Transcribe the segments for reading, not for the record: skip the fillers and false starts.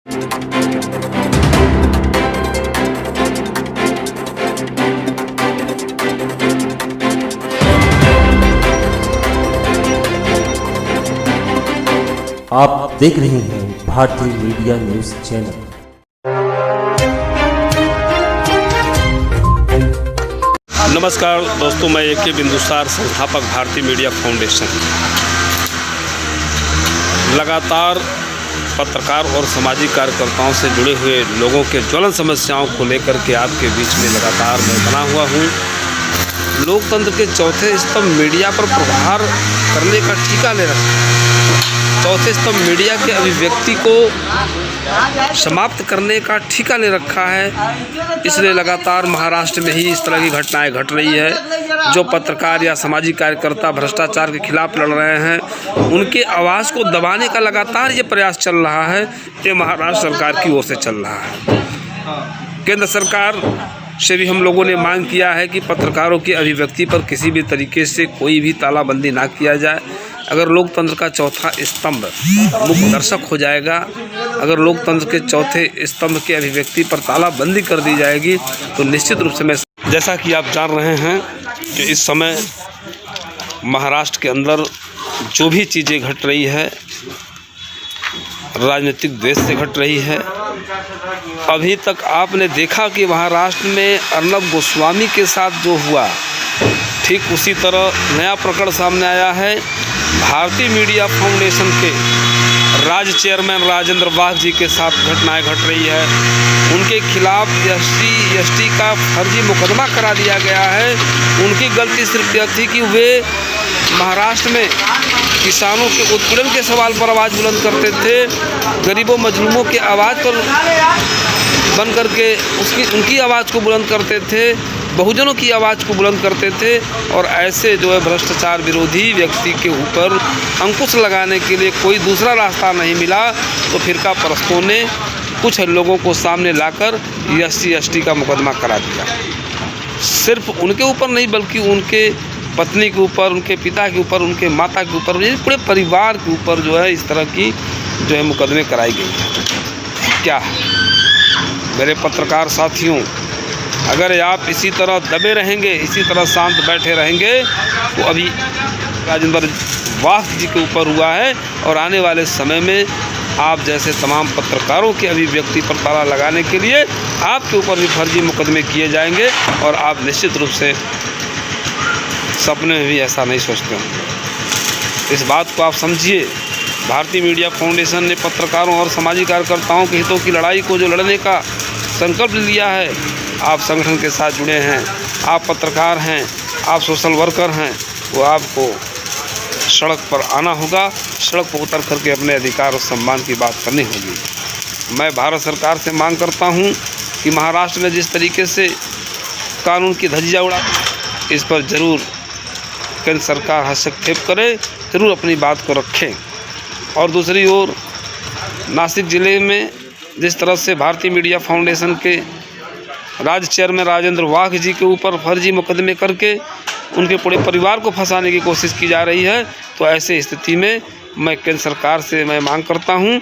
आप देख रहे हैं भारतीय मीडिया न्यूज चैनल। नमस्कार दोस्तों, मैं AK बिंदुसार, संस्थापक भारतीय मीडिया फाउंडेशन। लगातार पत्रकार और सामाजिक कार्यकर्ताओं से जुड़े हुए लोगों के ज्वलन समस्याओं को लेकर के आपके बीच में लगातार मैं बना हुआ हूँ। लोकतंत्र के चौथे स्तंभ मीडिया पर प्रहार करने का ठेका ले रखा है। चौथे स्तंभ मीडिया के अभिव्यक्ति को समाप्त करने का ठेका ले रखा है। इसलिए लगातार महाराष्ट्र में ही इस तरह की घटनाएं घट रही है। जो पत्रकार या सामाजिक कार्यकर्ता भ्रष्टाचार के खिलाफ लड़ रहे हैं, उनके आवाज़ को दबाने का लगातार ये प्रयास चल रहा है। ये महाराष्ट्र सरकार की ओर से चल रहा है। केंद्र सरकार से भी हम लोगों ने मांग किया है कि पत्रकारों की अभिव्यक्ति पर किसी भी तरीके से कोई भी तालाबंदी ना किया जाए। अगर लोकतंत्र का चौथा स्तंभ मुख्य दर्शक हो जाएगा, अगर लोकतंत्र के चौथे स्तंभ के अभिव्यक्ति पर तालाबंदी कर दी जाएगी, तो निश्चित रूप से मैं, जैसा कि आप जान रहे हैं कि इस समय महाराष्ट्र के अंदर जो भी चीज़ें घट रही है, राजनीतिक द्वेष से घट रही है। अभी तक आपने देखा कि महाराष्ट्र में अर्नब गोस्वामी के साथ जो हुआ, ठीक उसी तरह नया प्रकरण सामने आया है। भारतीय मीडिया फाउंडेशन के राज्य चेयरमैन राजेंद्र वाघ जी के साथ घटनाएं घट रही है। उनके खिलाफ ST का फर्जी मुकदमा करा दिया गया है। उनकी गलती सिर्फ यह थी कि वे महाराष्ट्र में किसानों के उत्पीड़न के सवाल पर आवाज़ बुलंद करते थे, गरीबों मजलूमों की आवाज़ पर बन करके उनकी आवाज़ को बुलंद करते थे, बहुजनों की आवाज़ को बुलंद करते थे। और ऐसे जो है भ्रष्टाचार विरोधी व्यक्ति के ऊपर अंकुश लगाने के लिए कोई दूसरा रास्ता नहीं मिला, तो फिरका परस्तों ने कुछ लोगों को सामने लाकर ST का मुकदमा करा दिया। सिर्फ उनके ऊपर नहीं, बल्कि उनके पत्नी के ऊपर, उनके पिता के ऊपर, उनके माता के ऊपर, पूरे परिवार के ऊपर जो है इस तरह की जो है मुकदमे कराई गई है। क्या मेरे पत्रकार साथियों, अगर आप इसी तरह दबे रहेंगे, इसी तरह शांत बैठे रहेंगे, तो अभी राजेंद्र वाघ जी के ऊपर हुआ है, और आने वाले समय में आप जैसे तमाम पत्रकारों की अभिव्यक्ति पर ताला लगाने के लिए आपके ऊपर भी फर्जी मुकदमे किए जाएंगे। और आप निश्चित रूप से सपने में भी ऐसा नहीं सोचते होंगे। इस बात को आप समझिए। भारतीय मीडिया फाउंडेशन ने पत्रकारों और सामाजिक कार्यकर्ताओं के हितों की लड़ाई को जो लड़ने का संकल्प लिया है, आप संगठन के साथ जुड़े हैं, आप पत्रकार हैं, आप सोशल वर्कर हैं, वो आपको सड़क पर आना होगा, सड़क पर उतर करके अपने अधिकार और सम्मान की बात करनी होगी। मैं भारत सरकार से मांग करता हूं कि महाराष्ट्र में जिस तरीके से कानून की धज्जियां उड़ा, इस पर ज़रूर केंद्र सरकार हस्तक्षेप करे, ज़रूर अपनी बात को रखें। और दूसरी ओर नासिक ज़िले में जिस तरह से भारतीय मीडिया फाउंडेशन के राज्य चेयरमैन राजेंद्र वाघ जी के ऊपर फर्जी मुकदमे करके उनके पूरे परिवार को फंसाने की कोशिश की जा रही है, तो ऐसे स्थिति में मैं केंद्र सरकार से मैं मांग करता हूं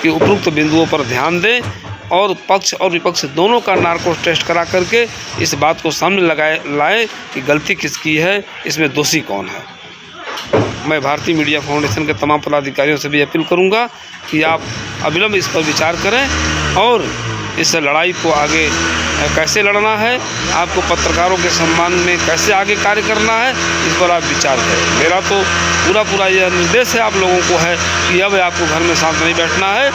कि उपरोक्त बिंदुओं पर ध्यान दें और पक्ष और विपक्ष दोनों का नार्को टेस्ट करा करके इस बात को सामने लाए कि गलती किसकी है, इसमें दोषी कौन है। मैं भारतीय मीडिया फाउंडेशन के तमाम पदाधिकारियों से भी अपील करूंगा कि आप अविलंब इस पर विचार करें और इस लड़ाई को आगे कैसे लड़ना है, आपको पत्रकारों के सम्मान में कैसे आगे कार्य करना है, इस पर आप विचार करें। मेरा तो पूरा यह निर्देश है आप लोगों को है कि अब आपको घर में शांत नहीं बैठना है।